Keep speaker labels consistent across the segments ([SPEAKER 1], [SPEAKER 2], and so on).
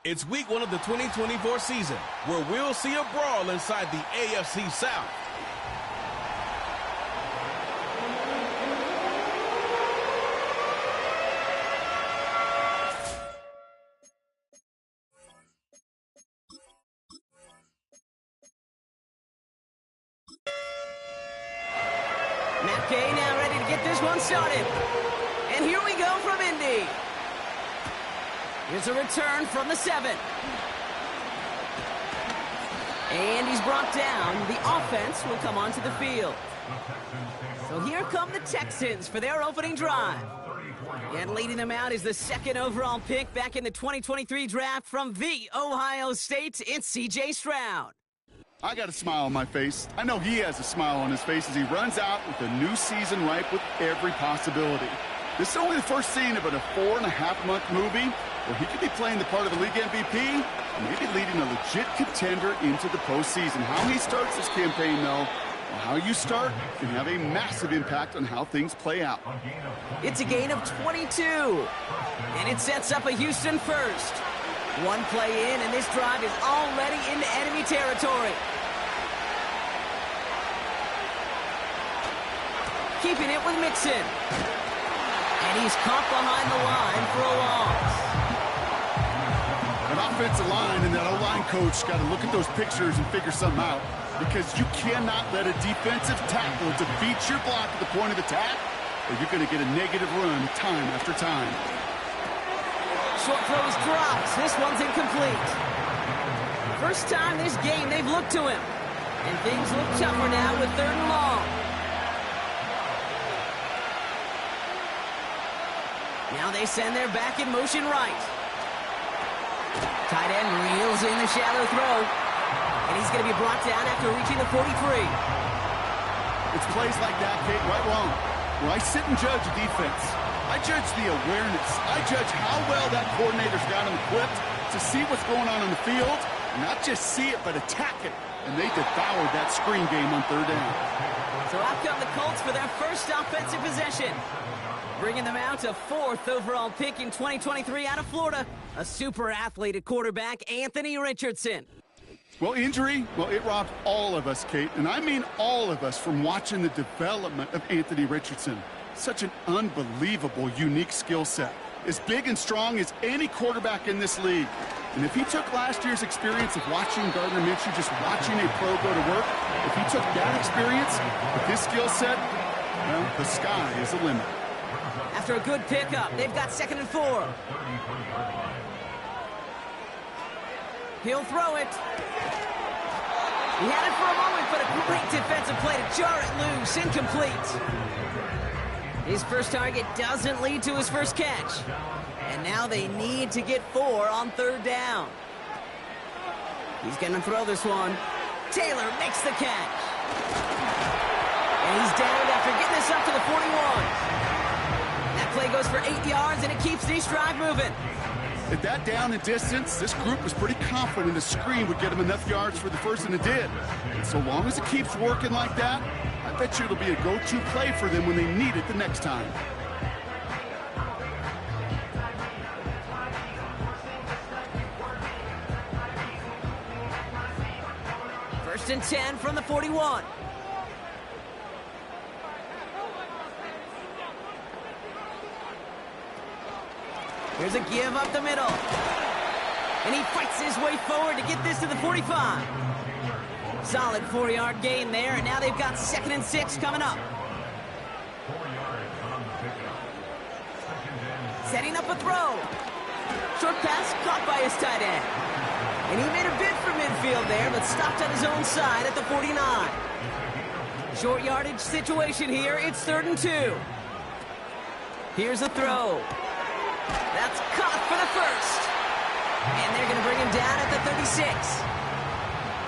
[SPEAKER 1] It's week 1 of the 2024 season, where we'll see a brawl inside the AFC South.
[SPEAKER 2] Matt Gay now ready to get this one started. And here we go from Indy. Here's a return from the 7. And he's brought down. The offense will come onto the field. So here come the Texans for their opening drive. And leading them out is the 2nd overall pick back in the 2023 draft from the Ohio State. It's C.J. Stroud.
[SPEAKER 3] I got a smile on my face. I know he has a smile on his face as he runs out with a new season ripe with every possibility. This is only the first scene of a 4.5-month movie where he could be playing the part of the league MVP, maybe leading a legit contender into the postseason. How he starts this campaign, though, well, how you start can have a massive impact on how things play out.
[SPEAKER 2] It's a gain of 22, and it sets up a Houston first. One play in, and this drive is already into enemy territory. Keeping it with Mixon. And he's caught behind the line for a loss.
[SPEAKER 3] An offensive line and that O-line coach got to look at those pictures and figure something out, because you cannot let a defensive tackle defeat your block at the point of attack, or you're going to get a negative run time after time.
[SPEAKER 2] Short throw is dropped. This one's incomplete. First time this game they've looked to him. And things look tougher now with 3rd and long. Now they send their back in motion right. Tight end reels in the shallow throw. And he's going to be brought down after reaching the 43.
[SPEAKER 3] It's plays like that, Kate, right wrong. Where I sit and judge a defense, I judge the awareness. I judge how well that coordinator's got him equipped to see what's going on the field, and not just see it, but attack it. And they devoured that screen game on 3rd down.
[SPEAKER 2] So out come the Colts for their first offensive possession. Bringing them out to 4th overall pick in 2023 out of Florida, a super athlete at quarterback, Anthony Richardson.
[SPEAKER 3] Well, injury, it robbed all of us, Kate, and I mean all of us, from watching the development of Anthony Richardson. Such an unbelievable, unique skill set. As big and strong as any quarterback in this league. And if he took last year's experience of watching Gardner Minshew, just watching a pro go to work, if he took that experience with his skill set, well, the sky is the limit.
[SPEAKER 2] After a good pickup, they've got 2nd and 4. He'll throw it. He had it for a moment, but a great defensive play to jar it loose. Incomplete. His first target doesn't lead to his first catch. And now they need to get 4 on 3rd down. He's going to throw this one. Taylor makes the catch. And he's down after getting this up to the 41. That play goes for 8 yards, and it keeps this drive moving.
[SPEAKER 3] At that down and distance, this group was pretty confident the screen would get them enough yards for the first, and it did. And so long as it keeps working like that, I bet you it'll be a go-to play for them when they need it the next time.
[SPEAKER 2] First and 10 from the 41. Here's a give up the middle. And he fights his way forward to get this to the 45. Solid 4-yard gain there, and now they've got 2nd and 6 coming up. Setting up a throw. Short pass caught by his tight end. And he made a bid for midfield there, but stopped on his own side at the 49. Short yardage situation here. It's 3rd and 2. Here's a throw. That's caught for the first. And they're going to bring him down at the 36.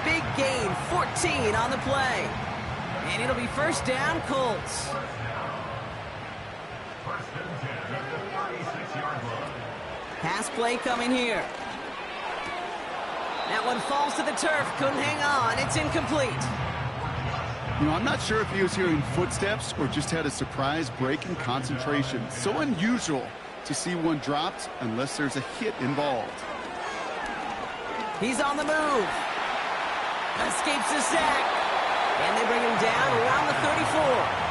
[SPEAKER 2] Big gain, 14 on the play. And it'll be 1st down, Colts. Pass play coming here. That one falls to the turf. Couldn't hang on. It's incomplete.
[SPEAKER 3] You know, I'm not sure if he was hearing footsteps or just had a surprise break in concentration. So unusual to see one dropped unless there's a hit involved.
[SPEAKER 2] He's on the move. Escapes the sack. And they bring him down around the 34.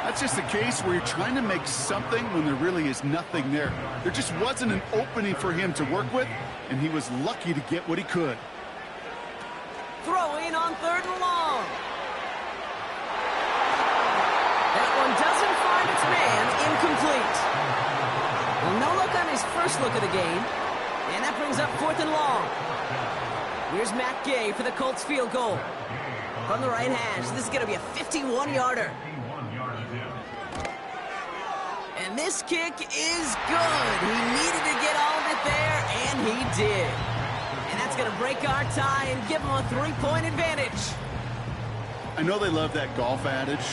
[SPEAKER 3] That's just a case where you're trying to make something when there really is nothing there. There just wasn't an opening for him to work with, and he was lucky to get what he could.
[SPEAKER 2] Throw in on 3rd and long. That one doesn't find its man. Incomplete. Well, no look on his first look of the game. And that brings up 4th and long. Here's Matt Gay for the Colts field goal. From the right hash, this is going to be a 51-yarder. And this kick is good. He needed to get all of it there, and he did. And that's going to break our tie and give him a 3-point advantage.
[SPEAKER 3] I know they love that golf adage,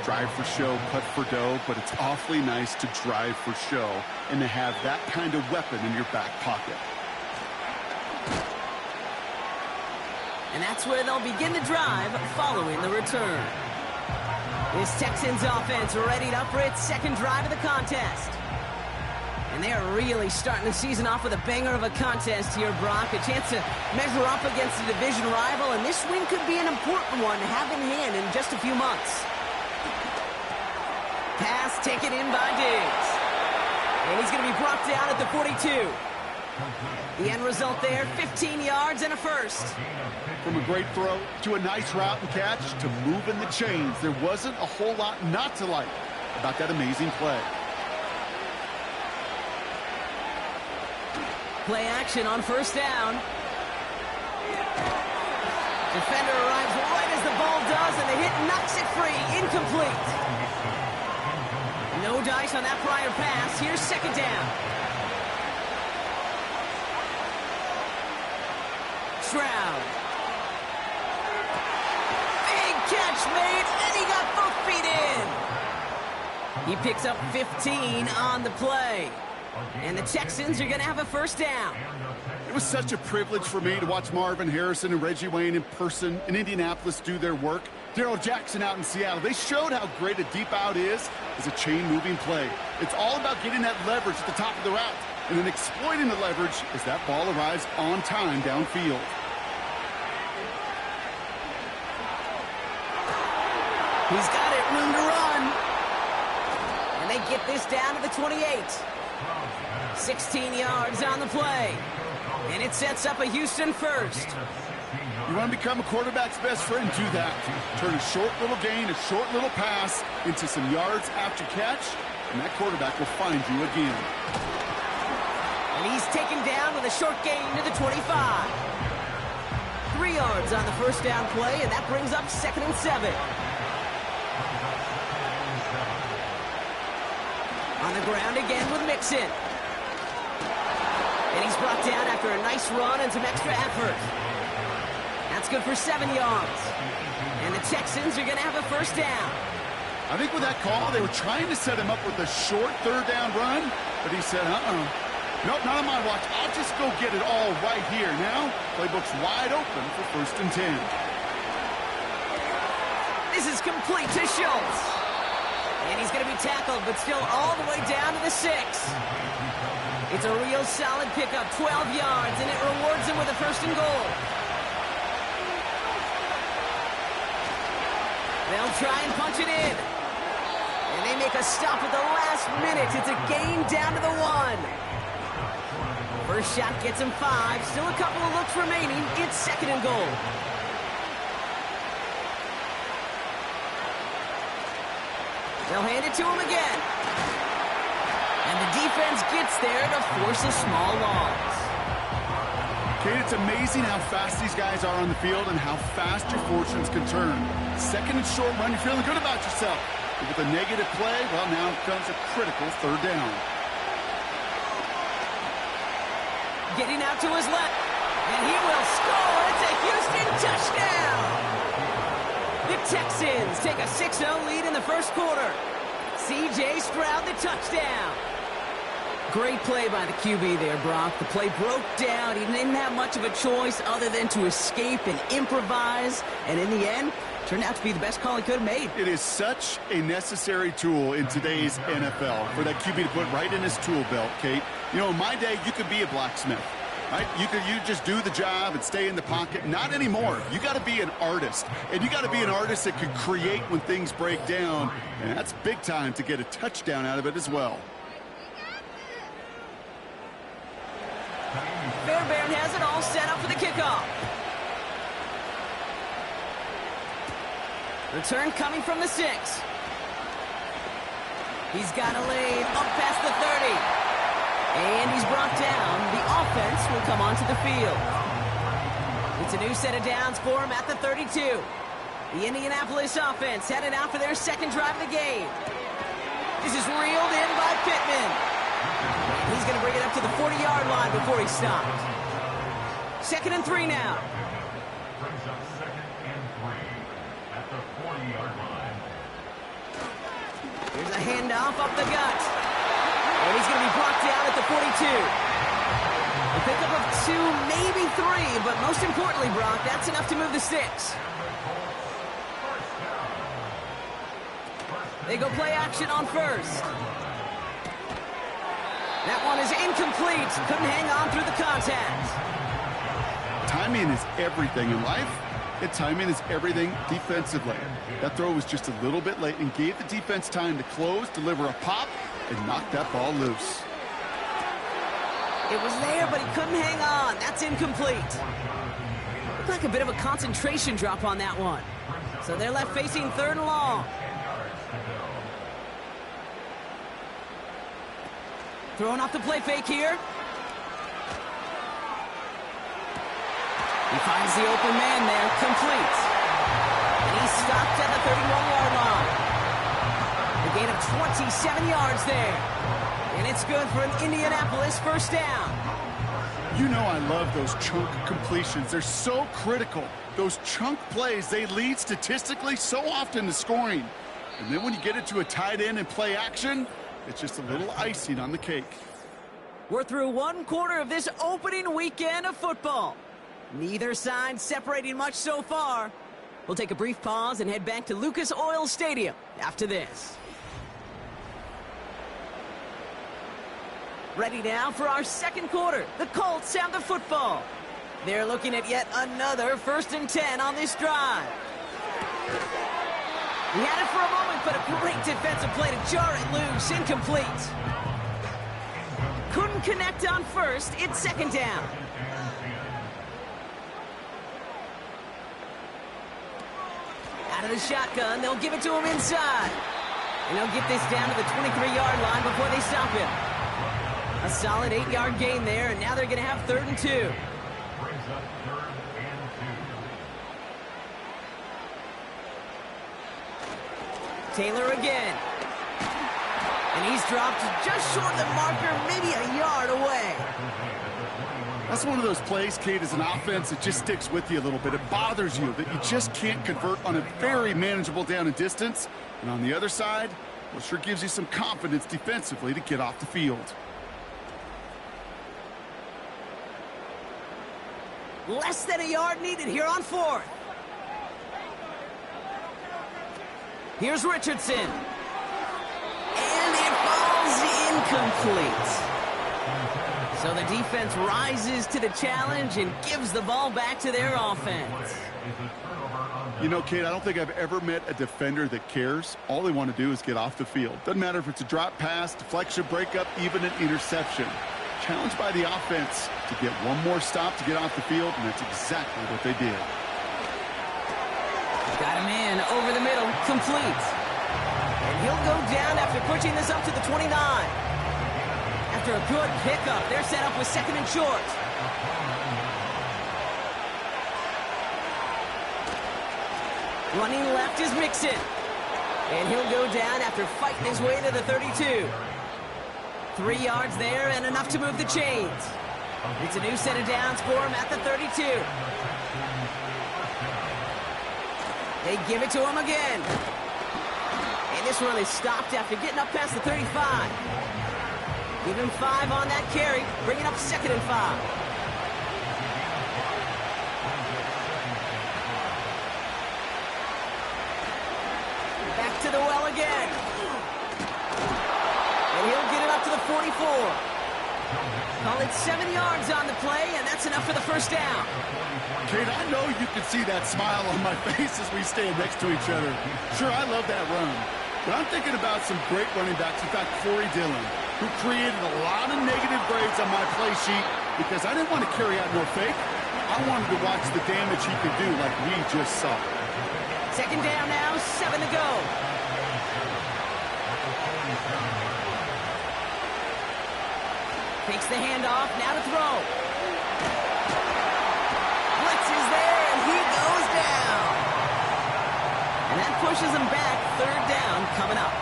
[SPEAKER 3] drive for show, putt for dough, but it's awfully nice to drive for show and to have that kind of weapon in your back pocket.
[SPEAKER 2] And that's where they'll begin the drive following the return. This Texans offense readied up for its second drive of the contest. And they are really starting the season off with a banger of a contest here, Brock. A chance to measure up against a division rival, and this win could be an important one to have in hand in just a few months. Pass taken in by Diggs. And he's going to be brought down at the 42. The end result there, 15 yards and a first.
[SPEAKER 3] From a great throw to a nice route and catch to moving the chains, there wasn't a whole lot not to like about that amazing play.
[SPEAKER 2] Play action on 1st down. Defender arrives right as the ball does, and the hit knocks it free. Incomplete. No dice on that prior pass. Here's 2nd down. Stroud. Big catch made, and he got both feet in. He picks up 15 on the play. And the Texans are going to have a 1st down.
[SPEAKER 3] It was such a privilege for me to watch Marvin Harrison and Reggie Wayne in person in Indianapolis do their work. Darrell Jackson out in Seattle. They showed how great a deep out is as a chain-moving play. It's all about getting that leverage at the top of the route and then exploiting the leverage as that ball arrives on time downfield.
[SPEAKER 2] He's got it, room to run. And they get this down to the 28. 16 yards on the play. And it sets up a Houston first.
[SPEAKER 3] You want to become a quarterback's best friend, do that. Turn a short little gain, a short little pass into some yards after catch, and that quarterback will find you again.
[SPEAKER 2] And he's taken down with a short gain to the 25. 3 yards on the 1st down play, and that brings up 2nd and 7. On the ground again with Mixon. And he's brought down after a nice run and some extra effort. That's good for 7 yards. And the Texans are going to have a 1st down.
[SPEAKER 3] I think with that call, they were trying to set him up with a short 3rd down run, but he said, nope, not on my watch. I'll just go get it all right here. Now, playbook's wide open for 1st and 10.
[SPEAKER 2] This is complete to Schultz. And he's going to be tackled, but still all the way down to the 6. It's a real solid pickup, 12 yards, and it rewards him with a 1st and goal. They'll try and punch it in. And they make a stop at the last minute. It's a gain down to the 1. First shot gets him 5. Still a couple of looks remaining. It's 2nd and goal. They'll hand it to him again. And the defense gets there to force a small loss.
[SPEAKER 3] Kate, it's amazing how fast these guys are on the field and how fast your fortunes can turn. 2nd and short run, you're feeling good about yourself. But with a negative play, well, now comes a critical 3rd down.
[SPEAKER 2] Getting out to his left. And he will score. It's a Houston touchdown. The Texans take a 6-0 lead in the 1st quarter. C.J. Stroud, the touchdown. Great play by the QB there, Brock. The play broke down. He didn't have much of a choice other than to escape and improvise. And in the end, turned out to be the best call he could have made.
[SPEAKER 3] It is such a necessary tool in today's NFL for that QB to put right in his tool belt, Kate. You know, in my day, you could be a blacksmith. right? You just do the job and stay in the pocket. Not anymore. You got to be an artist, and you got to be an artist that can create when things break down, and that's big time to get a touchdown out of it as well.
[SPEAKER 2] Fairbairn has it all set up for the kickoff. Return coming from the 6. He's got a lane up past the 30. And he's brought down. The offense will come onto the field. It's a new set of downs for him at the 32. The Indianapolis offense headed out for their second drive of the game. This is reeled in by Pittman. And he's going to bring it up to the 40-yard line before he stopped. 2nd and 3 now.
[SPEAKER 4] Brings up 2nd and 3 at the 40-yard line.
[SPEAKER 2] Here's a handoff up the gut. And he's going to be brought down at the 42. A pickup of 2, maybe 3, but most importantly, Brock, that's enough to move the sticks. They go play action on first. That one is incomplete. Couldn't hang on through the contact.
[SPEAKER 3] Timing is everything in life, and timing is everything defensively. That throw was just a little bit late and gave the defense time to close, deliver a pop, and knock that ball loose.
[SPEAKER 2] It was there, but he couldn't hang on. That's incomplete. Looked like a bit of a concentration drop on that one. So they're left facing 3rd and long. Throwing off the play fake here. He finds the open man there, complete. And he's stopped at the 31-yard line. A gain of 27 yards there. And it's good for an Indianapolis first down.
[SPEAKER 3] You know I love those chunk completions. They're so critical. Those chunk plays, they lead statistically so often to scoring. And then when you get it to a tight end and play action, it's just a little icing on the cake.
[SPEAKER 2] We're through 1 quarter of this opening weekend of football. Neither side separating much so far. We'll take a brief pause and head back to Lucas Oil Stadium after this. Ready now for our 2nd quarter. The Colts have the football. They're looking at yet another 1st and 10 on this drive. He had it for a moment, but a great defensive play to jar it loose. Incomplete. Couldn't connect on first. It's 2nd down. Out of the shotgun, they'll give it to him inside. And they'll get this down to the 23-yard line before they stop him. A solid 8-yard gain there, and now they're going to have 3rd and 2.
[SPEAKER 4] Brings up 3rd and 2.
[SPEAKER 2] Taylor again. And he's dropped just short of the marker, maybe a yard away.
[SPEAKER 3] That's one of those plays, Kate, as an offense that just sticks with you a little bit. It bothers you that you just can't convert on a very manageable down and distance. And on the other side, well, it sure gives you some confidence defensively to get off the field.
[SPEAKER 2] Less than a yard needed here on 4th. Here's Richardson. And it falls incomplete. So the defense rises to the challenge and gives the ball back to their offense.
[SPEAKER 3] You know, Kate, I don't think I've ever met a defender that cares. All they want to do is get off the field. Doesn't matter if it's a drop pass, deflection, breakup, even an interception. Challenged by the offense to get one more stop to get off the field, and that's exactly what they did.
[SPEAKER 2] Got him in over the middle, complete. And he'll go down after pushing this up to the 29. After a good pickup, they're set up with 2nd and short. Running left is Mixon. And he'll go down after fighting his way to the 32. 3 yards there and enough to move the chains. It's a new set of downs for him at the 32. They give it to him again. And this one is stopped after getting up past the 35. Give him 5 on that carry, bringing up 2nd and 5. Back to the well again. And he'll get it up to the 44. Call it 7 yards on the play, and that's enough for the first down.
[SPEAKER 3] Kate, I know you can see that smile on my face as we stand next to each other. Sure, I love that run. But I'm thinking about some great running backs. In fact, Corey Dillon, who created a lot of negative grades on my play sheet because I didn't want to carry out no fake. I wanted to watch the damage he could do like we just saw.
[SPEAKER 2] Second down now, 7 to go. Takes the handoff, now to throw. Blitz is there, and he goes down. And that pushes him back. Third down coming up.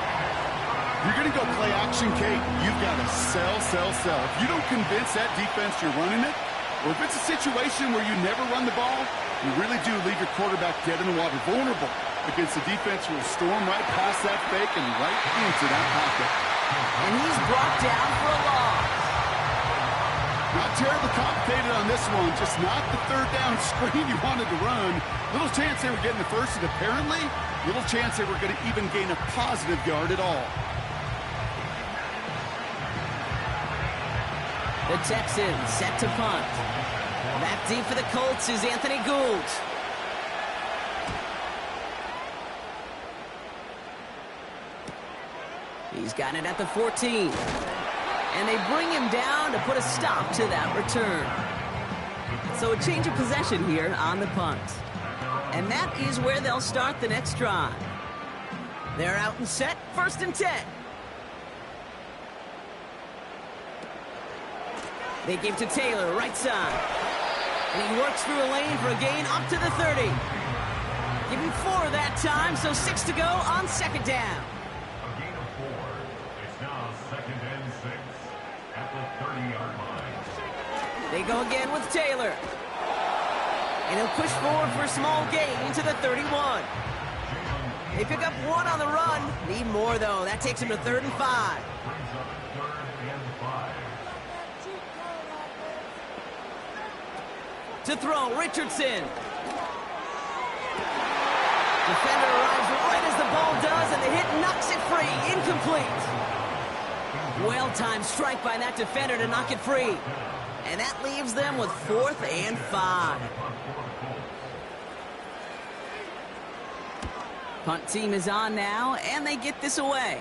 [SPEAKER 3] You're going to go play action, Kate. You've got to sell. If you don't convince that defense you're running it, or if it's a situation where you never run the ball, you really do leave your quarterback dead in the water, vulnerable against the defense who will storm right past that fake and right into that pocket.
[SPEAKER 2] And he's brought down for a loss.
[SPEAKER 3] Not terribly complicated on this one, just not the third down screen you wanted to run. Little chance they were getting the first, and apparently, little chance they were going to even gain a positive yard at all.
[SPEAKER 2] The Texans set to punt. Back deep for the Colts is Anthony Gould. He's got it at the 14. And they bring him down to put a stop to that return. So a change of possession here on the punt. And that is where they'll start the next drive. They're out and set, 1st and 10. They give to Taylor, right side. And he works through a lane for a gain up to the 30. Give him 4 that time, so 6 to go on second down.
[SPEAKER 4] A gain of 4. It's now 2nd and 6 at the 30-yard line.
[SPEAKER 2] They go again with Taylor. And he'll push forward for a small gain to the 31. They pick up 1 on the run. Need more, though. That takes him to 3rd and 5.
[SPEAKER 4] Brings up 3rd and 5.
[SPEAKER 2] To throw, Richardson. Defender arrives right as the ball does, and the hit knocks it free. Incomplete. Well-timed strike by that defender to knock it free. And that leaves them with 4th and 5. Punt team is on now, and they get this away.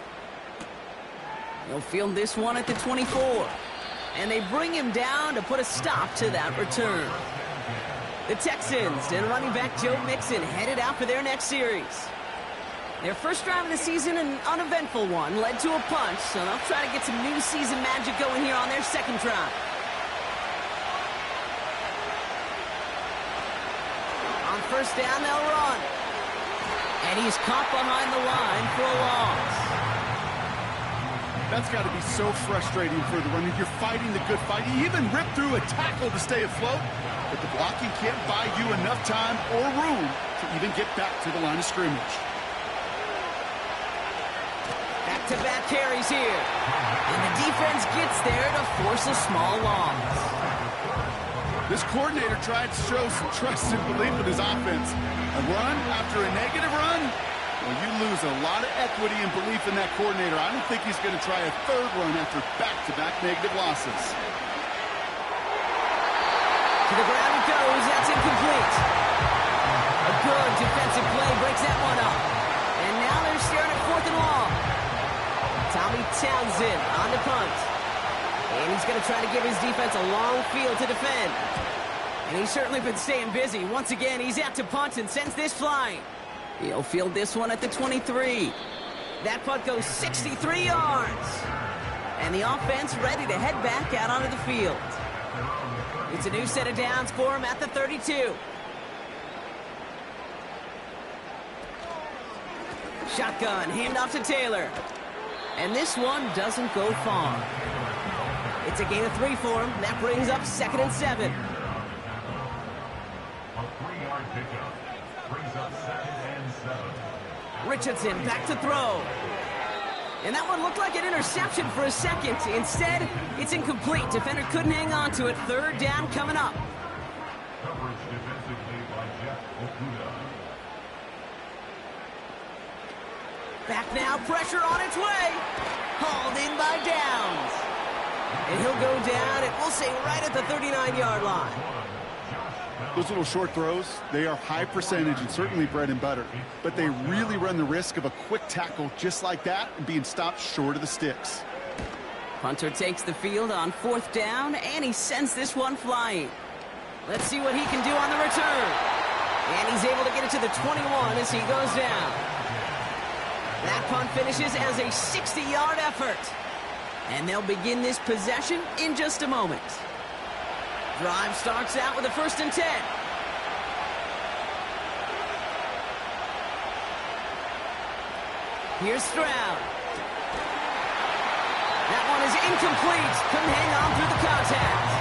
[SPEAKER 2] They'll field this one at the 24. And they bring him down to put a stop to that return. The Texans and running back Joe Mixon headed out for their next series. Their first drive of the season, an uneventful one, led to a punch, so they'll try to get some new season magic going here on their second drive. On first down, they'll run. And he's caught behind the line for a loss.
[SPEAKER 3] That's got to be so frustrating for the runner. You're fighting the good fight. You even rip through a tackle to stay afloat, but the blocking can't buy you enough time or room to even get back to the line of scrimmage.
[SPEAKER 2] Back-to-back carries here. And the defense gets there to force a small loss.
[SPEAKER 3] This coordinator tried to show some trust and belief in his offense. A run after a negative run? Well, you lose a lot of equity and belief in that coordinator. I don't think he's going to try a 3rd run after back-to-back negative losses.
[SPEAKER 2] To the ground it goes. That's incomplete. A good defensive play breaks that one up. And now they're staring at 4th and long. Tommy Townsend on the punt. And he's going to try to give his defense a long field to defend. And he's certainly been staying busy. Once again, he's out to punt and sends this flying. He'll field this one at the 23. That punt goes 63 yards. And the offense ready to head back out onto the field. It's a new set of downs for him at the 32. Shotgun, handoff to Taylor. And this one doesn't go far. It's a gain of 3 for him. That brings up 2nd and 7.
[SPEAKER 4] A 3-yard pickup brings up 2nd and 7.
[SPEAKER 2] Richardson back to throw. And that one looked like an interception for a second. Instead, it's incomplete. Defender couldn't hang on to it. 3rd down coming up.
[SPEAKER 4] Coverage defensively by Jeff Okuda.
[SPEAKER 2] Back now, pressure on its way. Hauled in by Downs. And he'll go down, and we'll say right at the 39-yard line.
[SPEAKER 3] Those little short throws, they are high percentage and certainly bread and butter. But they really run the risk of a quick tackle just like that and being stopped short of the sticks.
[SPEAKER 2] Punter takes the field on 4th down, and he sends this one flying. Let's see what he can do on the return. And he's able to get it to the 21 as he goes down. That punt finishes as a 60-yard effort. And they'll begin this possession in just a moment. Drive starts out with a 1st and 10. Here's Stroud. That one is incomplete. Couldn't hang on through the contact.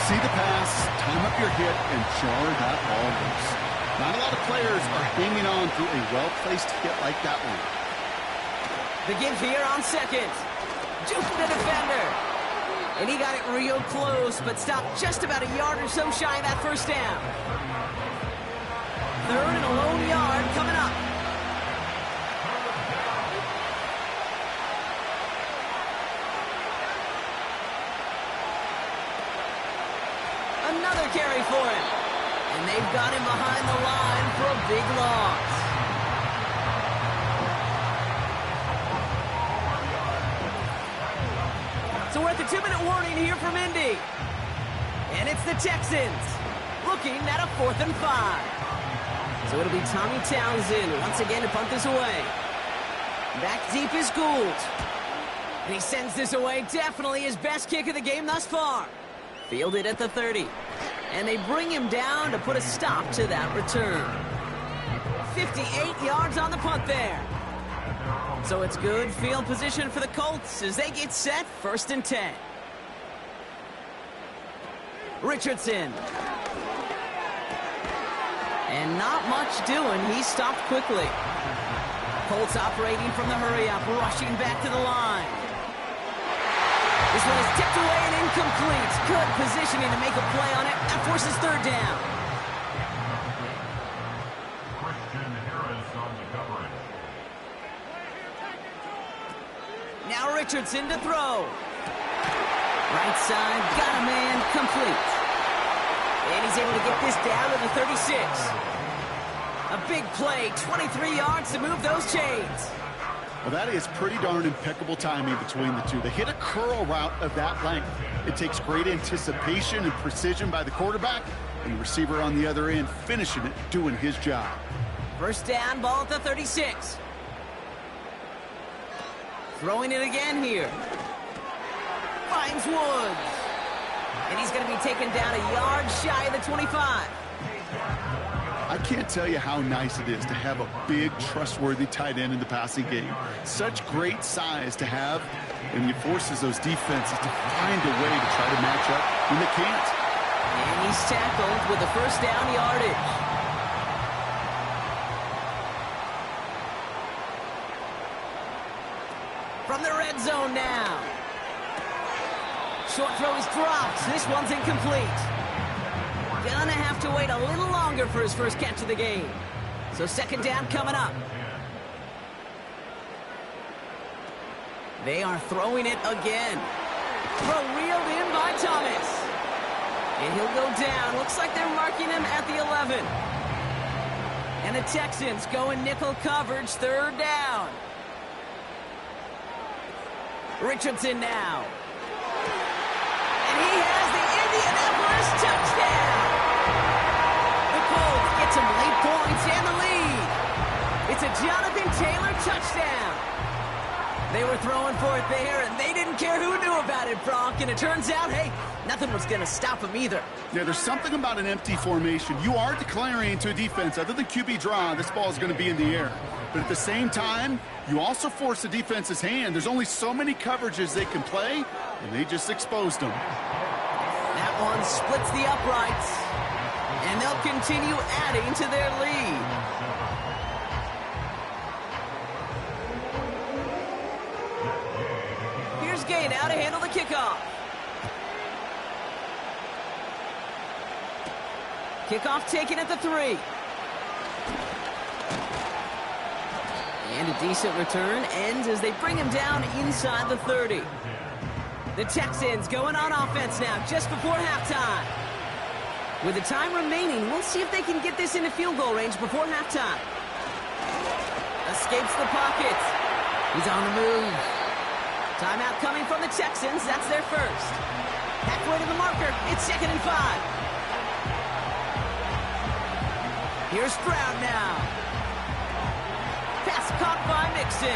[SPEAKER 3] See the pass, time up your hit, and jar that ball loose. Not a lot of players are hanging on through a well-placed hit like that one.
[SPEAKER 2] The give here on 2nd. Juked the defender. And he got it real close, but stopped just about a yard or so shy of that 1st down. 3rd and a lone yard coming up. Another carry for him. And they've got him behind the line for a big loss. So we're at the 2-minute warning here from Indy. And it's the Texans looking at a 4th and 5. So it'll be Tommy Townsend once again to punt this away. Back deep is Gould. And he sends this away. Definitely his best kick of the game thus far. Fielded at the 30. And they bring him down to put a stop to that return. 58 yards on the punt there. So it's good field position for the Colts as they get set 1st and 10. Richardson. And not much doing. He stopped quickly. Colts operating from the hurry-up, rushing back to the line. This one is tipped away and incomplete. Good positioning to make a play on it. That forces 3rd down.
[SPEAKER 4] Christian Harris on the coverage.
[SPEAKER 2] Now Richardson to throw. Right side, got a man, complete. And he's able to get this down to the 36. A big play, 23 yards to move those chains.
[SPEAKER 3] Well, that is pretty darn impeccable timing between the two. They hit a curl route of that length. It takes great anticipation and precision by the quarterback, and the receiver on the other end finishing it, doing his job.
[SPEAKER 2] 1st down, ball at the 36. Throwing it again here. Finds Woods. And he's going to be taken down a yard shy of the 25.
[SPEAKER 3] I can't tell you how nice it is to have a big, trustworthy tight end in the passing game. Such great size to have, and it forces those defenses to find a way to try to match up when they can't.
[SPEAKER 2] And he's tackled with the 1st down yardage. From the red zone now. Short throw is dropped. This one's incomplete. Gonna have to wait a little longer for his first catch of the game. So 2nd down coming up. They are throwing it again. Throw reeled in by Thomas. And he'll go down. Looks like they're marking him at the 11. And the Texans go in nickel coverage, 3rd down. Richardson now. And he has the Indianapolis touchdown. The Colts get some late points and the lead. It's a Jonathan Taylor touchdown. They were throwing for it there, and they didn't care who knew about it, Brock. And it turns out, hey, nothing was going to stop him either.
[SPEAKER 3] Yeah, there's something about an empty formation. You are declaring to a defense, other than QB draw, this ball is going to be in the air. But at the same time, you also force the defense's hand. There's only so many coverages they can play, and they just exposed them.
[SPEAKER 2] That one splits the uprights, and they'll continue adding to their lead. Here's Gay now to handle the kickoff. Kickoff taken at the 3. And a decent return ends as they bring him down inside the 30. The Texans going on offense now, just before halftime. With the time remaining, we'll see if they can get this into field goal range before halftime. Escapes the pocket. He's on the move. Timeout coming from the Texans. That's their first. Halfway to the marker. It's 2nd and 5. Here's Stroud now. Pass caught by Mixon.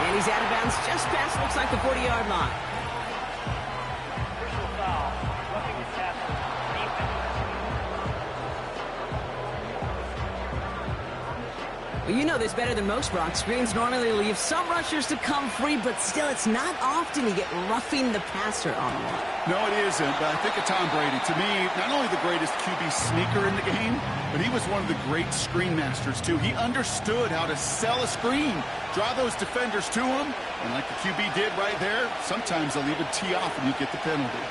[SPEAKER 2] And he's out of bounds just past, looks like the 40-yard line.
[SPEAKER 5] Personal foul. Roughing the tackle.
[SPEAKER 2] Well, you know this better than most, Brock. Screens normally leave some rushers to come free, but still, it's not often you get roughing the passer on one.
[SPEAKER 3] No, it isn't, but I think of Tom Brady. To me, not only the greatest QB sneaker in the game, but he was one of the great screen masters, too. He understood how to sell a screen, draw those defenders to him, and like the QB did right there, sometimes they'll even tee off and you get the penalty.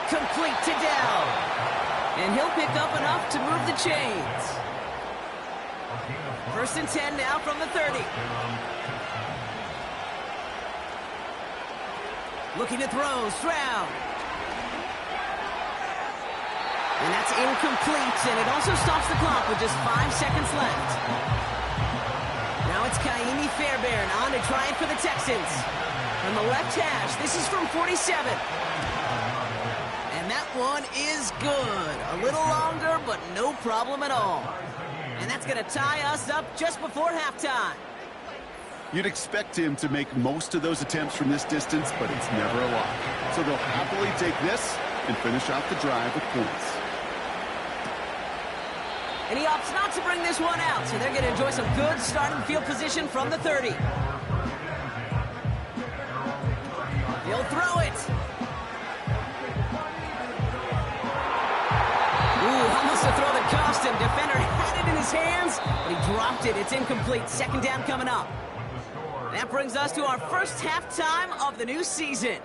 [SPEAKER 2] Complete to Dell. And he'll pick up enough to move the chains. 1st and 10 now from the 30. Looking to throw, Stroud. And that's incomplete, and it also stops the clock with just 5 seconds left. Now it's Kaimi Fairbairn on to try it for the Texans. From the left hash, this is from 47. And that one is good. A little longer, but no problem at all. And that's going to tie us up just before halftime.
[SPEAKER 3] You'd expect him to make most of those attempts from this distance, but it's never a lot. So they'll happily take this and finish off the drive with points.
[SPEAKER 2] And he opts not to bring this one out, so they're going to enjoy some good starting field position from the 30. He'll throw it. Ooh, almost a throw that cost him. Defender had it in his hands, but he dropped it. It's incomplete. 2nd down coming up. That brings us to our first halftime of the new season.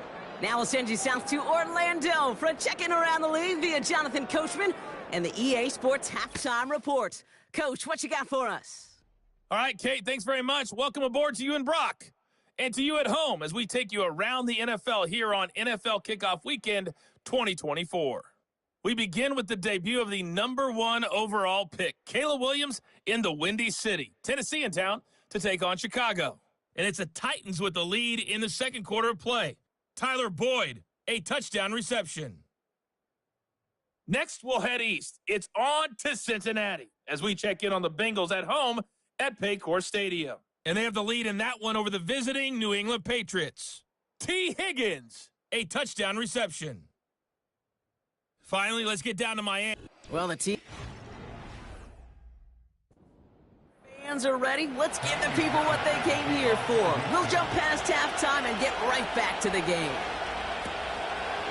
[SPEAKER 2] Now we'll send you south to Orlando for a check-in around the league via Jonathan Coachman and the EA Sports Halftime Report. Coach, what you got for us?
[SPEAKER 6] All right, Kate, thanks very much. Welcome aboard to you and Brock, and to you at home as we take you around the NFL here on NFL Kickoff Weekend 2024. We begin with the debut of the #1 overall pick, Caleb Williams, in the Windy City, Tennessee in town to take on Chicago. And it's the Titans with the lead in the second quarter of play. Tyler Boyd, a touchdown reception. Next, we'll head east. It's on to Cincinnati as we check in on the Bengals at home at Paycor Stadium. And they have the lead in that one over the visiting New England Patriots. T. Higgins, a touchdown reception. Finally, let's get down to Miami.
[SPEAKER 2] Well, the team fans are ready. Let's give the people what they came here for. We'll jump past halftime and get right back to the game.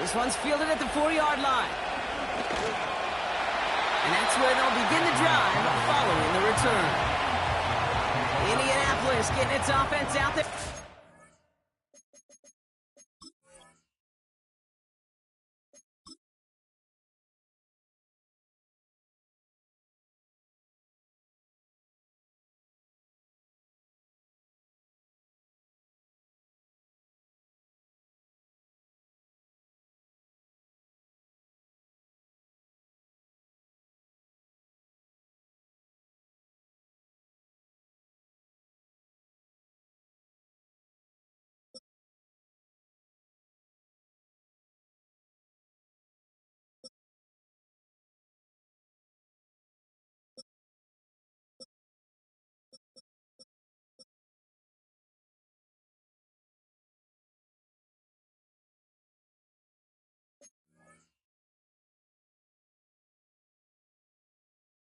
[SPEAKER 2] This one's fielded at the 4-yard line. And that's where they'll begin the drive following the return. Indianapolis getting its offense out there.